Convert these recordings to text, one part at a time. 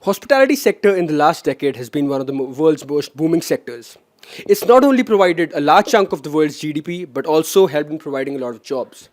Hospitality sector in the last decade has been one of the world's most booming sectors. It's not only provided a large chunk of the world's GDP, but also helped in providing a lot of jobs.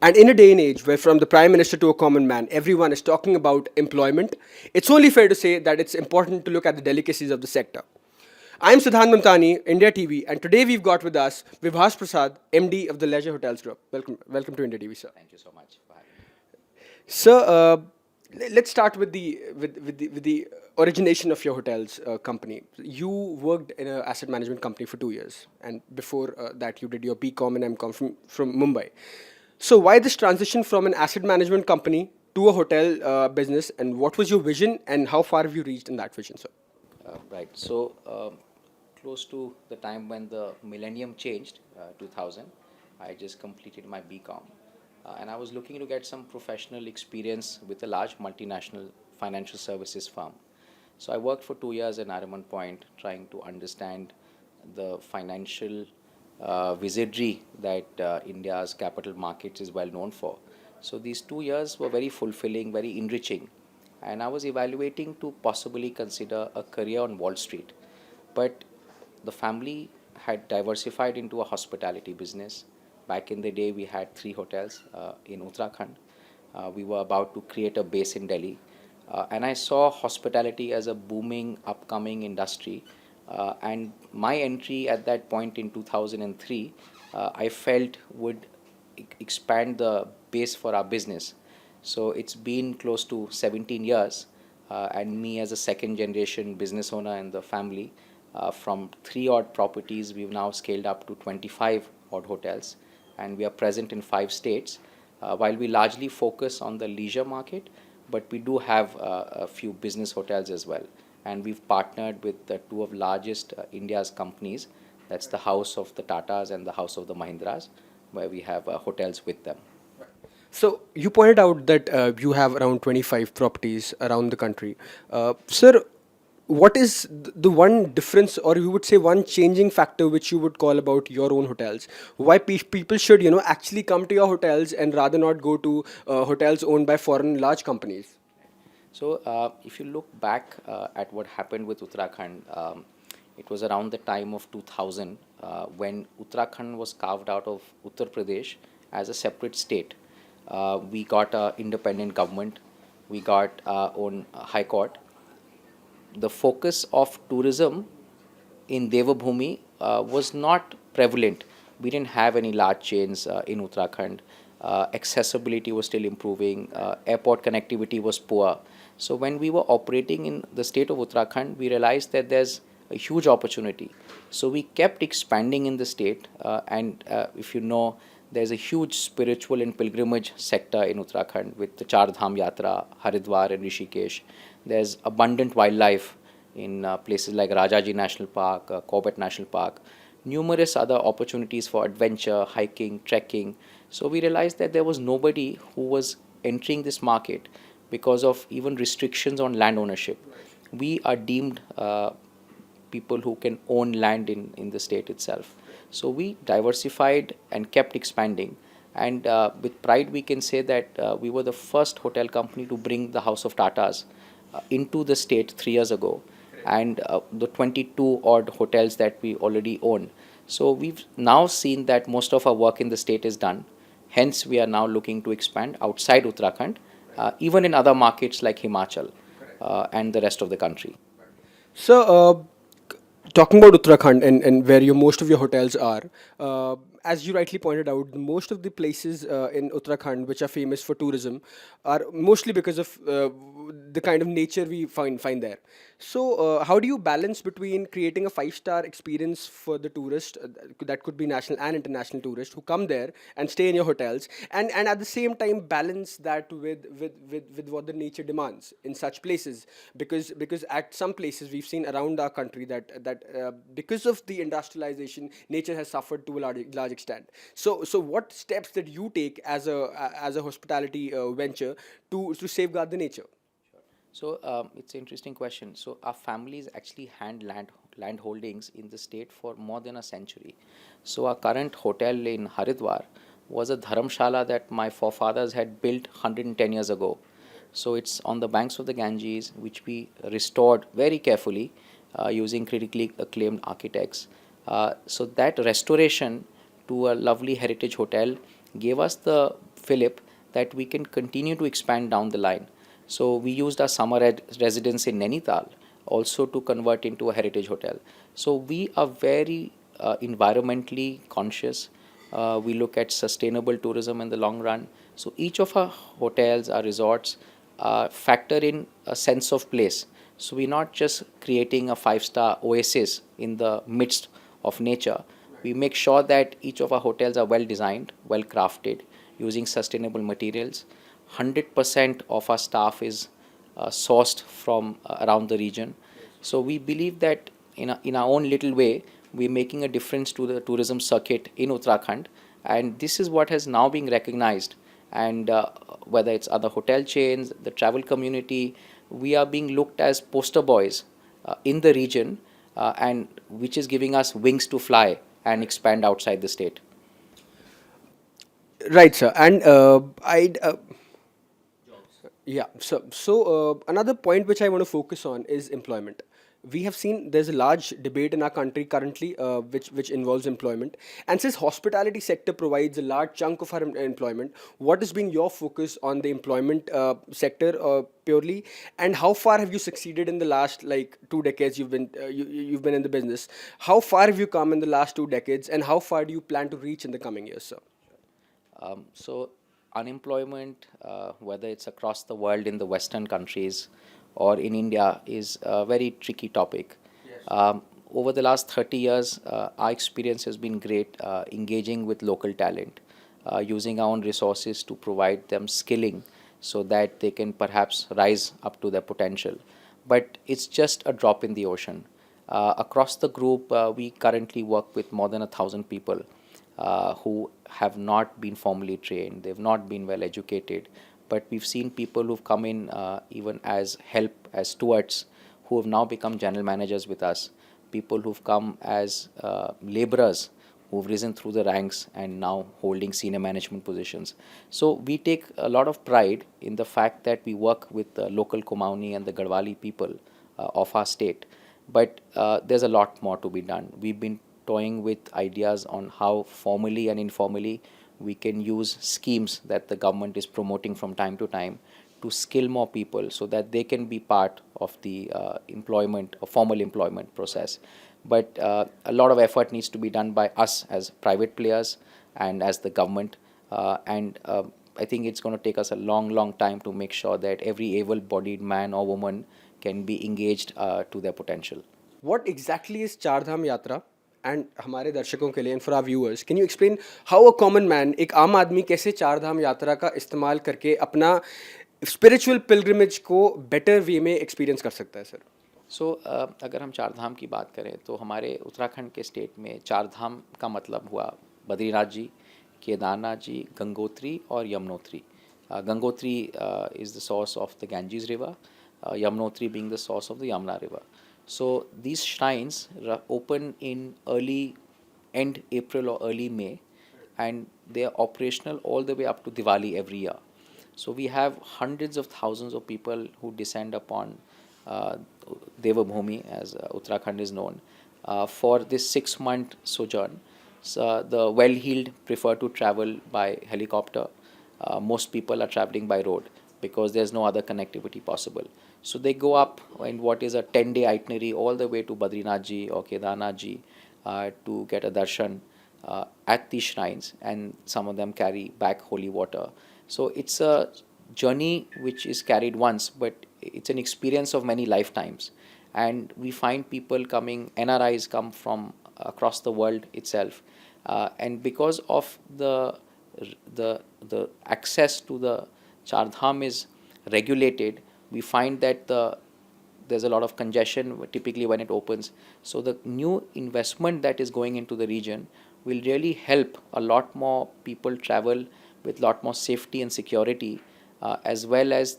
And in a day and age where from the Prime Minister to a common man, everyone is talking about employment, it's only fair to say that it's important to look at the delicacies of the sector. I'm Siddhant Mamtani, India TV, and today we've got with us Vibhas Prasad, MD of the Leisure Hotels Group. Welcome to India TV, sir. Thank you so much for having me. Sir, let's start with the origination of your hotels company. You worked in an asset management company for 2 years, and before that, you did your BCom and MCom from Mumbai. So, why this transition from an asset management company to a hotel business, and what was your vision, and how far have you reached in that vision, sir? Right. So, close to the time when the millennium changed, 2000, I just completed my BCom. And I was looking to get some professional experience with a large multinational financial services firm. So, I worked for 2 years in Nariman Point trying to understand the financial wizardry that India's capital markets is well known for. So, these 2 years were very fulfilling, very enriching, and I was evaluating to possibly consider a career on Wall Street. But the family had diversified into a hospitality business. Back in the day, we had 3 hotels in Uttarakhand. We were about to create a base in Delhi. And I saw hospitality as a booming, upcoming industry. And my entry at that point in 2003, I felt would expand the base for our business. So it's been close to 17 years, and me as a second generation business owner in the family, from 3 odd properties, we've now scaled up to 25 odd hotels, and we are present in 5 states. While we largely focus on the leisure market, but we do have a few business hotels as well. And we've partnered with the two of largest India's companies. That's the house of the Tatas and the house of the Mahindras, where we have hotels with them. So you pointed out that you have around 25 properties around the country. Sir, what is the one difference, or you would say one changing factor, which you would call about your own hotels? Why people should, actually come to your hotels and rather not go to hotels owned by foreign large companies? So, if you look back at what happened with Uttarakhand, it was around the time of 2000 when Uttarakhand was carved out of Uttar Pradesh as a separate state. We got an independent government, we got our own high court. The focus of tourism in Devabhoomi was not prevalent. We didn't have any large chains in Uttarakhand. Accessibility was still improving. Airport connectivity was poor. So when we were operating in the state of Uttarakhand, we realized that there's a huge opportunity. So we kept expanding in the state, and if you know, there's a huge spiritual and pilgrimage sector in Uttarakhand with the Char Dham Yatra, Haridwar and Rishikesh. There's abundant wildlife in places like Rajaji National Park, Corbett National Park, numerous other opportunities for adventure, hiking, trekking. So we realized that there was nobody who was entering this market because of even restrictions on land ownership. We are deemed people who can own land in the state itself. So we diversified and kept expanding. And with pride, we can say that we were the first hotel company to bring the House of Tatas into the state 3 years ago, and the 22 odd hotels that we already own. So we've now seen that most of our work in the state is done. Hence, we are now looking to expand outside Uttarakhand, even in other markets like Himachal and the rest of the country. So, talking about Uttarakhand and where most of your hotels are, as you rightly pointed out, most of the places in Uttarakhand which are famous for tourism are mostly because of the kind of nature we find there. So, how do you balance between creating a five-star experience for the tourist, that could be national and international tourists who come there and stay in your hotels, and at the same time balance that with what the nature demands in such places? Because at some places we've seen around our country that because of the industrialization, nature has suffered to a large extent. So what steps did you take as a hospitality venture to safeguard the nature? So it's an interesting question. So our families actually hand land holdings in the state for more than a century. So our current hotel in Haridwar was a dharamshala that my forefathers had built 110 years ago. So it's on the banks of the Ganges, which we restored very carefully using critically acclaimed architects. So that restoration to a lovely heritage hotel gave us the fillip that we can continue to expand down the line. So we used our summer residence in Nainital also to convert into a heritage hotel. So we are very environmentally conscious. We look at sustainable tourism in the long run. So each of our hotels, our resorts, factor in a sense of place. So we're not just creating a five-star oasis in the midst of nature. We make sure that each of our hotels are well designed, well crafted, using sustainable materials. 100% of our staff is sourced from around the region. So we believe that in our own little way, we're making a difference to the tourism circuit in Uttarakhand, and this is what has now been recognized. And whether it's other hotel chains, the travel community, we are being looked as poster boys in the region, and which is giving us wings to fly and expand outside the state. Right, sir. And I'd yeah. So another point which I want to focus on is employment. We have seen there's a large debate in our country currently, which involves employment. And since hospitality sector provides a large chunk of our employment, what has been your focus on the employment sector purely, and how far have you succeeded in the last like 2 decades you've been in the business? How far have you come in the last 2 decades, and how far do you plan to reach in the coming years, sir? So unemployment, whether it's across the world in the Western countries or in India, is a very tricky topic. Over the last 30 years, our experience has been great engaging with local talent, using our own resources to provide them skilling so that they can perhaps rise up to their potential. But it's just a drop in the ocean. Across the group, we currently work with more than 1,000 people who have not been formally trained, they've not been well educated, but we've seen people who've come in even as help, as stewards, who have now become general managers with us, people who've come as laborers who've risen through the ranks and now holding senior management positions. So we take a lot of pride in the fact that we work with the local Kumaoni and the Garhwali people of our state. But there's a lot more to be done. We've been toying with ideas on how formally and informally we can use schemes that the government is promoting from time to time to skill more people so that they can be part of the employment or formal employment process. But a lot of effort needs to be done by us as private players and as the government. And I think it's going to take us a long, long time to make sure that every able bodied man or woman can be engaged to their potential. What exactly is Char Dham Yatra? And हमारे दर्शकों के लिए and for our viewers, can you explain how a common man, एक आम आदमी कैसे चार धाम यात्रा का इस्तेमाल करके अपना spiritual pilgrimage को better way में experience कर सकता है, सर? सो अगर हम चार धाम की बात करें तो हमारे उत्तराखंड के स्टेट में चार धाम का मतलब हुआ बद्रीनाथ जी, केदारनाथ जी, गंगोत्री और Yamunotri. Gangotri is the source of the Ganges river, Yamunotri being the source of the Yamuna river. So these shrines open in early end April or early May, and they are operational all the way up to Diwali every year. So we have hundreds of thousands of people who descend upon uh, Devabhumi, as Uttarakhand is known, for this 6 month sojourn. So the well-heeled prefer to travel by helicopter. Most people are traveling by road because there's no other connectivity possible. So they go up in what is a 10-day itinerary all the way to Badrinath Ji or Kedarnath Ji to get a darshan at these shrines, and some of them carry back holy water. So it's a journey which is carried once, but it's an experience of many lifetimes. And we find people coming, NRIs come from across the world itself, and because of the access to the Char Dham is regulated, we find that there's a lot of congestion typically when it opens. So the new investment that is going into the region will really help a lot more people travel with lot more safety and security, as well as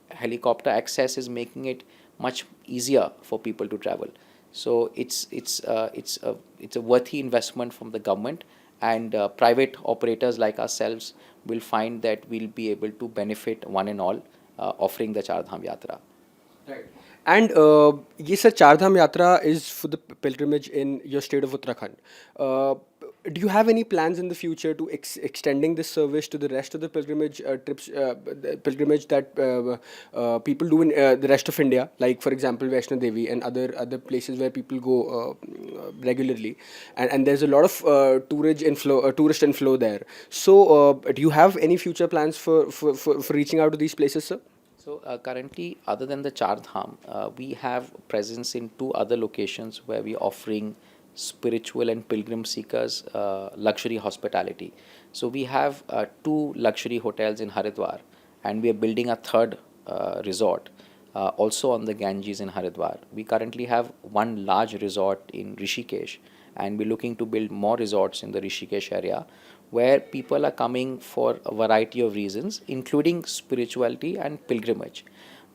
helicopter access is making it much easier for people to travel. So it's a worthy investment from the government, and private operators like ourselves will find that we'll be able to benefit one and all offering the Char Dham Yatra. Right. And ये sir Char Dham Yatra is for the pilgrimage in your state of Uttarakhand. Uh, do you have any plans in the future to extending this service to the rest of the pilgrimage trips, the pilgrimage that people do in the rest of India, like for example Vaishno Devi and other places where people go regularly, and there's a lot of tourist inflow there. So, do you have any future plans for reaching out to these places, sir? So currently, other than the Char Dham, we have presence in two other locations where we offering spiritual and pilgrim seekers luxury hospitality. So we have two luxury hotels in Haridwar, and we are building a third resort also on the Ganges in Haridwar. We currently have one large resort in Rishikesh, and we're looking to build more resorts in the Rishikesh area where people are coming for a variety of reasons, including spirituality and pilgrimage.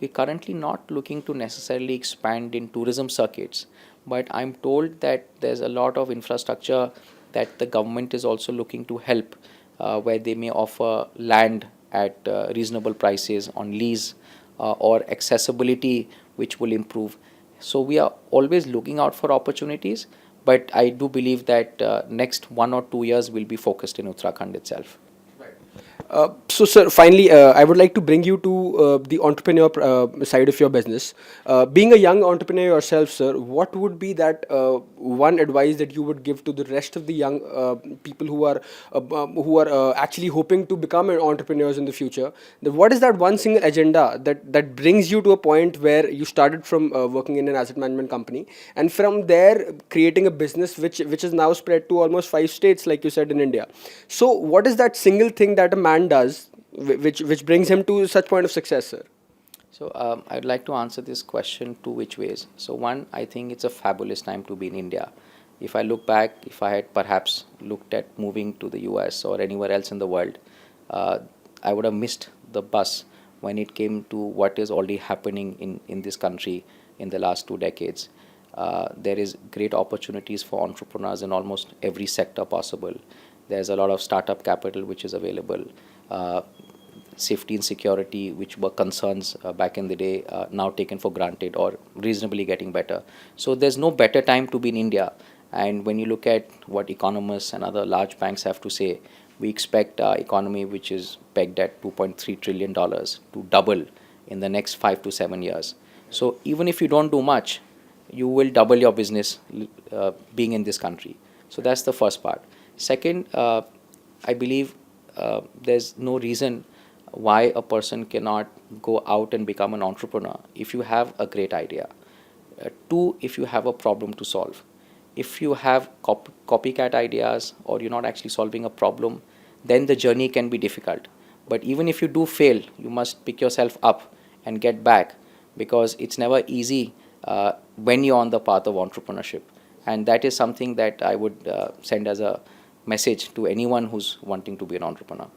We're currently not looking to necessarily expand in tourism circuits, but I'm told that there's a lot of infrastructure that the government is also looking to help, where they may offer land at reasonable prices on lease or accessibility, which will improve. So we are always looking out for opportunities, but I do believe that next 1 or 2 years will be focused in Uttarakhand itself. So, sir, finally, I would like to bring you to the entrepreneur side of your business. Being a young entrepreneur yourself, sir, what would be that one advice that you would give to the rest of the young people who are actually hoping to become entrepreneurs in the future? What is that one single agenda that brings you to a point where you started from working in an asset management company, and from there creating a business which is now spread to almost 5 states, like you said, in India? So, what is that single thing that a man does which brings him to such point of success, sir? So I'd like to answer this question two which ways. So one, I think it's a fabulous time to be in India. If I look back, if I had perhaps looked at moving to the US or anywhere else in the world, I would have missed the bus when it came to what is already happening in this country in the last 2 decades. There is great opportunities for entrepreneurs in almost every sector possible. There's a lot of startup capital which is available. Safety and security, which were concerns back in the day, now taken for granted or reasonably getting better. So there's no better time to be in India. And when you look at what economists and other large banks have to say, we expect our economy, which is pegged at $2.3 trillion, to double in the next 5 to 7 years. So even if you don't do much, you will double your business being in this country. So that's the first part. Second, I believe there's no reason why a person cannot go out and become an entrepreneur if you have a great idea. Two, if you have a problem to solve. If you have copycat ideas or you're not actually solving a problem, then the journey can be difficult. But even if you do fail, you must pick yourself up and get back, because it's never easy when you're on the path of entrepreneurship. And that is something that I would send as a message to anyone who's wanting to be an entrepreneur.